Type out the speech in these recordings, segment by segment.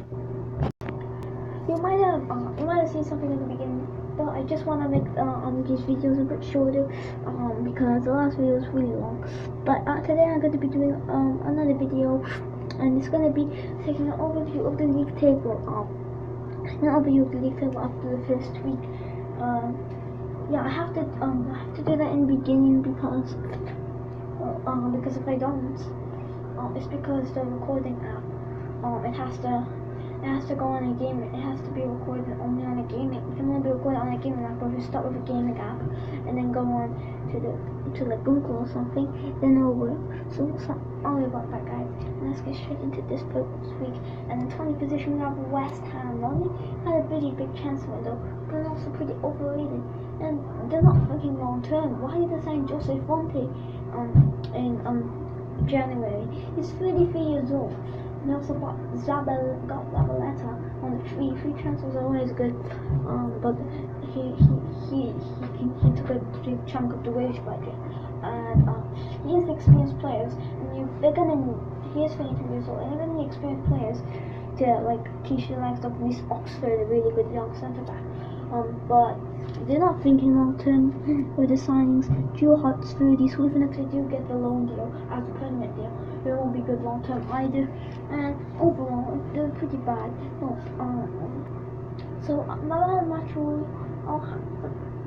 You might have seen something in the beginning, but I just want to make these videos a bit shorter because the last video was really long. But today I'm going to be doing another video, and it's going to be taking an overview of the league table. An overview of the league table after the first week. Yeah, I have to do that in the beginning because if I don't, it's because the recording app it has to go on a game. It has to be recorded only on a gaming. It can only be recorded on a gaming app. Or if you start with a gaming app and then go on to like Google or something, then it'll work. So sorry about that, guys. And let's get straight into this week. And in 20th position we have West Ham. They only had a pretty big chance window, but they're also pretty overrated. And they're not thinking long term. Why did they sign Jose Fonte in January? He's 33 years old. And also got Zabaleta on the free transfers are always good, but he took a big chunk of the wage budget, and he has experienced players, and he is 23 years old, and they're gonna need experienced players to like teach the likes of Reece Oxford, a really good young centre back, but they're not thinking long term with the signings. Joe Hartsfield, so even if they do get the loan deal as a permanent deal, it won't be good long term either. And overall, they're pretty bad. So my match rule.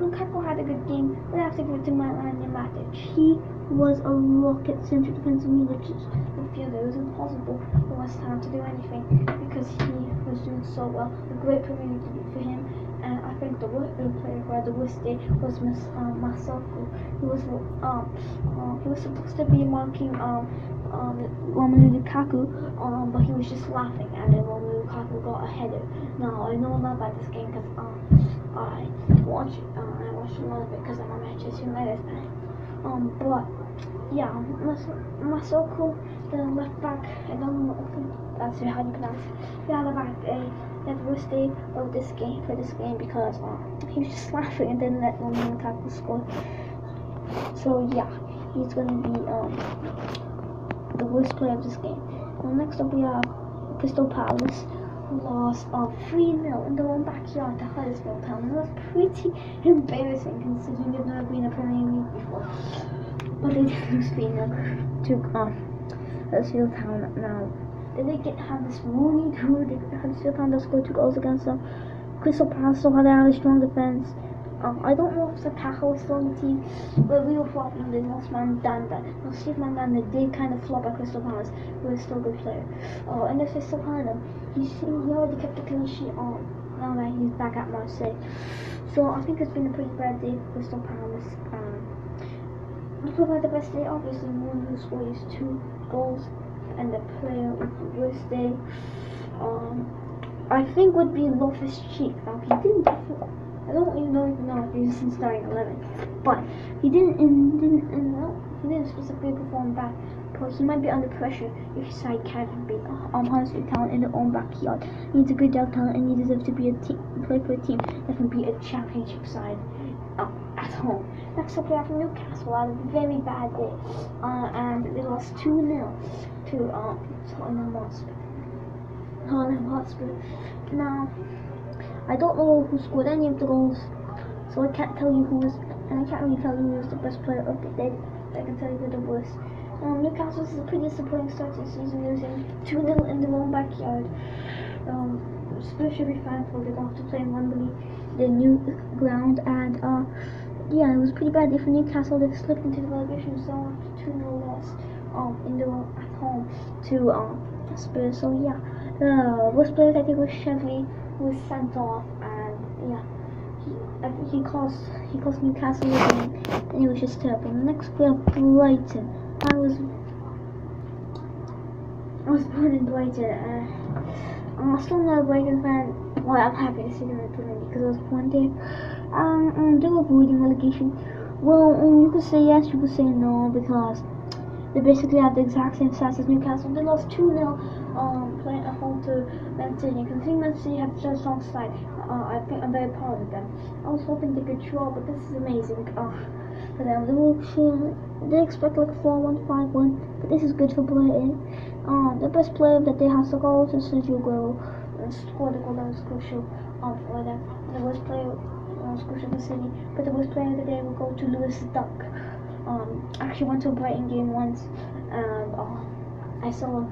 Lukaku had a good game. We have to give it to Nemanja Matic. He was a rocket central defensive midfielder. It was impossible for West Ham to do anything because he was doing so well. A great Premier League debut for him. And I think the worst player who had the worst day was Masako. He was supposed to be marking Romelu Lukaku, but he was just laughing, and then Romelu Lukaku got a header. Now I know a lot about this game because I watched a lot of it because I'm a Manchester United fan. But yeah, Masako, the left back, I don't know if that's how you pronounce it. Yeah, the back, had the worst day of this game because he was just laughing and then let Romelu Lukaku score. So yeah, he's gonna be the worst player of this game. Well, next up we have Crystal Palace, who lost 3-0 in their own backyard to Huddersfield Town. It was pretty embarrassing considering they've never been in a Premier League before. But they did lose 3-0 to Huddersfield Town. Now, they did have this Rooney too. Huddersfield Town does score 2 goals against them. Crystal Palace still had a really strong defense. I don't know if Sakaha was still on the team, but we were flopping. They lost Mandanda. Now, Steve Mandanda did kind of flop at Crystal Palace, but he's still a good player. And if they still had him, he already kept the clean sheet on. Now that he's back at Marseille. So I think it's been a pretty bad day for Crystal Palace. Looking like the best day, obviously, one who scored his 2 goals, and the player with the worst day, I think would be Loftus-Cheek. Now he didn't. I don't even know if he was in starting 11, but he didn't specifically perform bad. But he might be under pressure if his side can't beat Huddersfield Town in their own backyard. He's a good young talent, and he deserves to play for a team that can beat a championship side at home. Next up we have Newcastle. Had a very bad day, and they lost 2-0 to Tottenham Hotspur. Now, I don't know who scored any of the goals, so I can't tell you and I can't really tell you who was the best player of the day. I can tell you who the worst. Newcastle is a pretty disappointing start to the season, losing 2-0 in their own backyard. Spurs should be thankful they don't have to play in Wembley, the new ground, and yeah, it was a pretty bad day for Newcastle. They slipped into the relegation zone after 2-0 loss at home to Spurs. So yeah, worst players I think was Chevy, who was sent off, and yeah, he cost Newcastle the game, and it was just terrible. Next we have Brighton. I was born in Brighton. I'm still not a Brighton fan. Well, I'm happy to see them in the Premier League because I was born there. They were avoiding relegation. Well, you could say yes, you could say no, because they basically have the exact same stats as Newcastle. They lost 2-0 playing at home to Man City. Considering Man City had such a strong side, I think I'm very proud of them. I was hoping they could draw, but this is amazing for them. They expect like 4-1, 5-1, but this is good for Brighton. The best player that they have to go is Sergio Aguero. and scored a goal that was crucial for them. And the worst player was crucial for City, but the worst player of the day will go to Lewis Dunk. I actually went to a Brighton game once, and I saw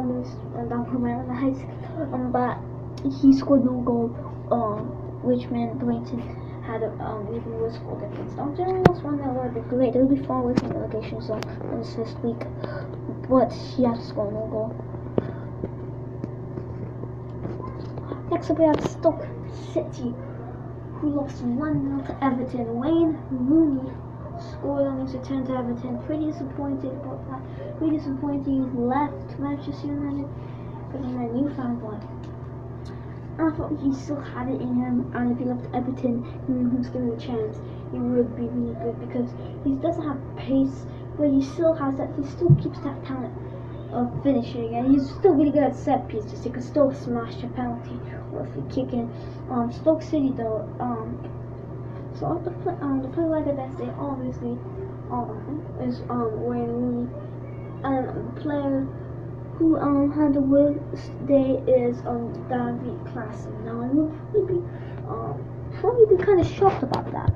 Lewis Dunk from my eyes, but he scored no goal, which meant Brighton had even worse goal difference. Now, generally, lost 1-0 would be great. They would be far away from the relegation zone in this first week, but he had to score no goal. Next up, we have Stoke City, who lost 1-0 to Everton. Wayne Rooney scored on his return to Everton. Pretty disappointed about that. Pretty disappointed he left Manchester United because of a Newfoundland. I thought he still had it in him, and if he left Everton and he was given a chance, he would be really good because he doesn't have pace, but he still has that. He still keeps that talent of finishing, and he's still really good at set pieces. He can still smash a penalty or if he kick in. Stoke City though, so the player like the best day obviously is Wayne Rooney, and the player who had the worst day is Davy Klaassen. Now I will probably be kind of shocked about that,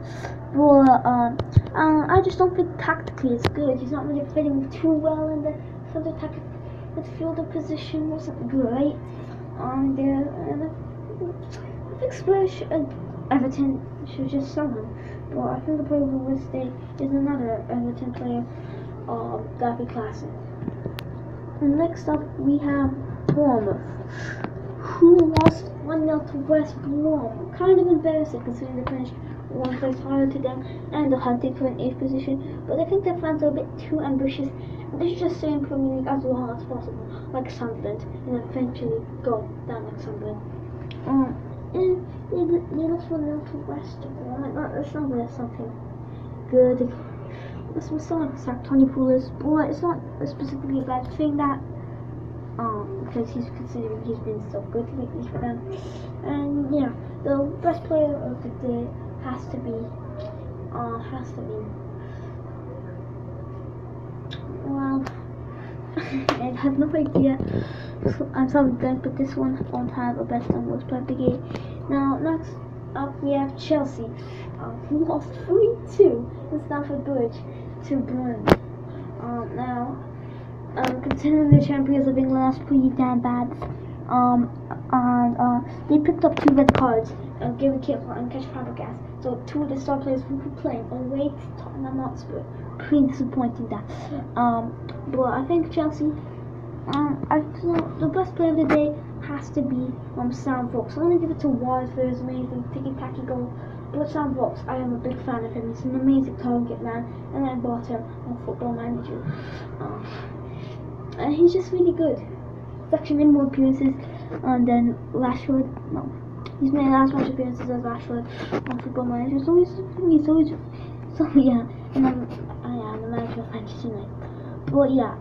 but I just don't think tactically it's good. He's not really fitting too well in the center midfielder position. Wasn't great on there, and I think Spurs Everton should just sell him. But I think the player of the worst day is another Everton player, Davy Klaassen. Next up, we have Bournemouth, who lost 1-0 to West Brom. Kind of embarrassing considering they finished one place higher to them and they're hunting for an 8th position. But I think their fans are a bit too ambitious. They should just stay in Premier League as long as possible, like Sunderland, and eventually go down like Sunderland. And they lost 1-0 to West Brom. That's not something good. This was still like Tony Pulis, but it's not specifically a bad thing that because he's considering he's been so good lately for them. And yeah, the best player of the day has to be well I have no idea. So I'm sorry guys, but this one won't have a best and worst player of the game. Now next up we have Chelsea, who lost 3-2 in Stamford Bridge to Burnley. Considering the champions of England, that's pretty damn bad. They picked up 2 red cards, Gary Cahill and Kesh Fabregas. So 2 of the star players who were playing away to Tottenham Hotspur. Pretty disappointing that. But I think Chelsea. I feel the best player of the day has to be Sam Vokes. I'm gonna give it to Ward for his amazing tiki-taki goal. But Sam Vokes, I am a big fan of him. He's an amazing target man, and I bought him on Football Manager. And he's just really good. He's actually made more appearances than Rashford. No, he's made as much appearances as Rashford on Football Manager. So yeah, and I am the manager of Manchester United. But yeah,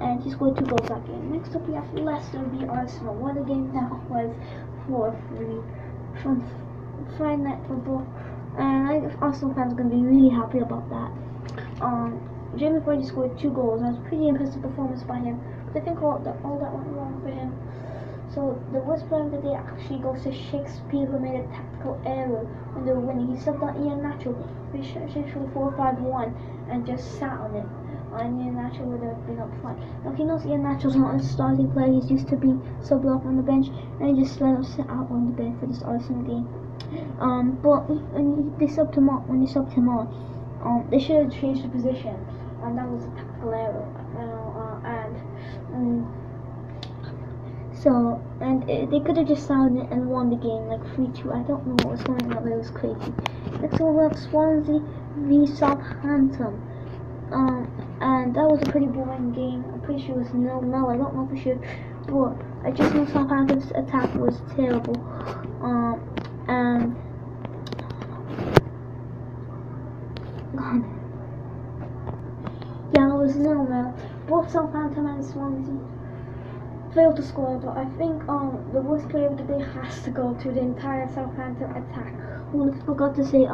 and he scored 2 goals that game. Next up we have Leicester v Arsenal. What a game that was, 4-3 from Friday Night Football. And I think Arsenal fans are going to be really happy about that. Jamie Vardy scored 2 goals, and it was a pretty impressive performance by him. But I think all that went wrong for him. So the worst player of the day actually goes to Shakespeare, who made a tactical error when they were winning. He subbed on Ian Nacho, which Shakespeare 4-5-1, and just sat on it. And Ian Nacho would have been up front. Now he knows Ian Nacho's not a starting player. He's used to being subbed off on the bench, and he just let him sit out on the bench for this Arsenal game. But when they subbed him on, they should have changed the position, and that was a tactical error. They could have just sounded it and won the game like 3-2. I don't know what was going on, but it was crazy. Next we have Swansea v Southampton. And that was a pretty boring game. I'm pretty sure it was 0-0. I don't know for sure, but I just know Southampton's attack was terrible. And yeah, it was 0-0. Both Southampton and Swansea failed to score, but I think the worst player of the day has to go to the entire Southampton attack. Who forgot to say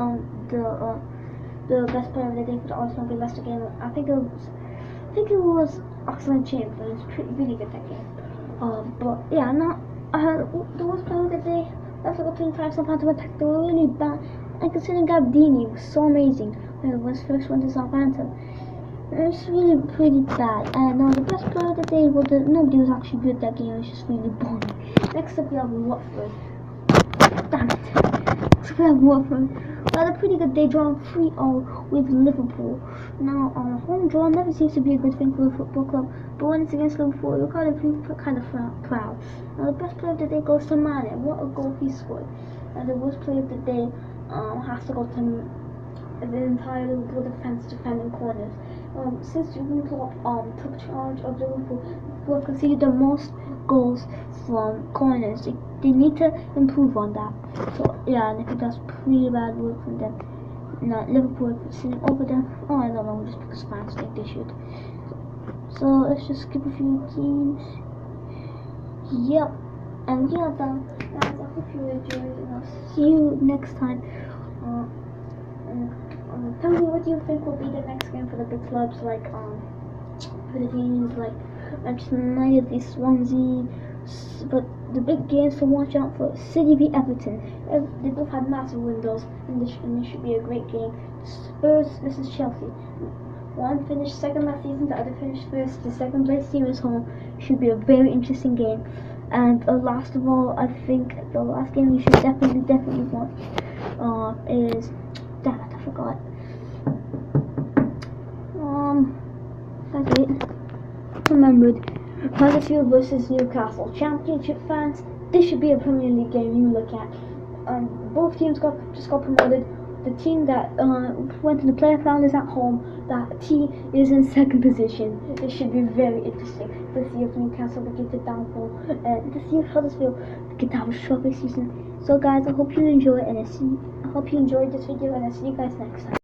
the best player of the day for the Arsenal v Leicester game. I think it was Oxlade-Chamberlain. It was really good that game. But yeah, no, the worst player of the day, that's like a 25 Southampton attack. They were really bad. And considering Gabdini was so amazing when he was first went to Southampton. It was really pretty bad. And the best player of the day was nobody was actually good that game. It was just really boring. Next up we have Watford. Damn it. Next up we have Watford. We had a pretty good day, drawing 3-0 with Liverpool. Now, home draw never seems to be a good thing for a football club, but when it's against Liverpool, you're kind of proud. Now, the best player of the day goes to Mane. What a goal he scored. And the worst player of the day has to go to the entire Liverpool defense defending corners. Since Jurgen Klopp took charge of Liverpool, Liverpool have conceded the most goals from corners. They need to improve on that. So yeah, and I think that's pretty bad work from them. Now Liverpool are sitting over them. Oh, I don't know, just because fans think they should. So let's just skip a few teams. Yep, and we are done. Guys, I hope you enjoyed, and I'll see you next time. Tell me what you think will be the next game for the big clubs, like for the teams like Manchester United, the Swansea. But the big games to watch out for: City v Everton. They both had massive windows, and this should be a great game. Spurs versus Chelsea. One finished second last season, the other finished first. The second place team is home. Should be a very interesting game. And last of all, I think the last game you should definitely watch is. Damn it, I forgot. That's it. Remembered. Huddersfield versus Newcastle. Championship fans, this should be a Premier League game you look at. Both teams just got promoted. The team that went to the playoff round is at home. That team is in second position. This should be very interesting to see if Newcastle will get the downfall, and to see if Huddersfield get to have a short season. So guys, I hope you enjoy it, and I hope you enjoyed this video, and I'll see you guys next time.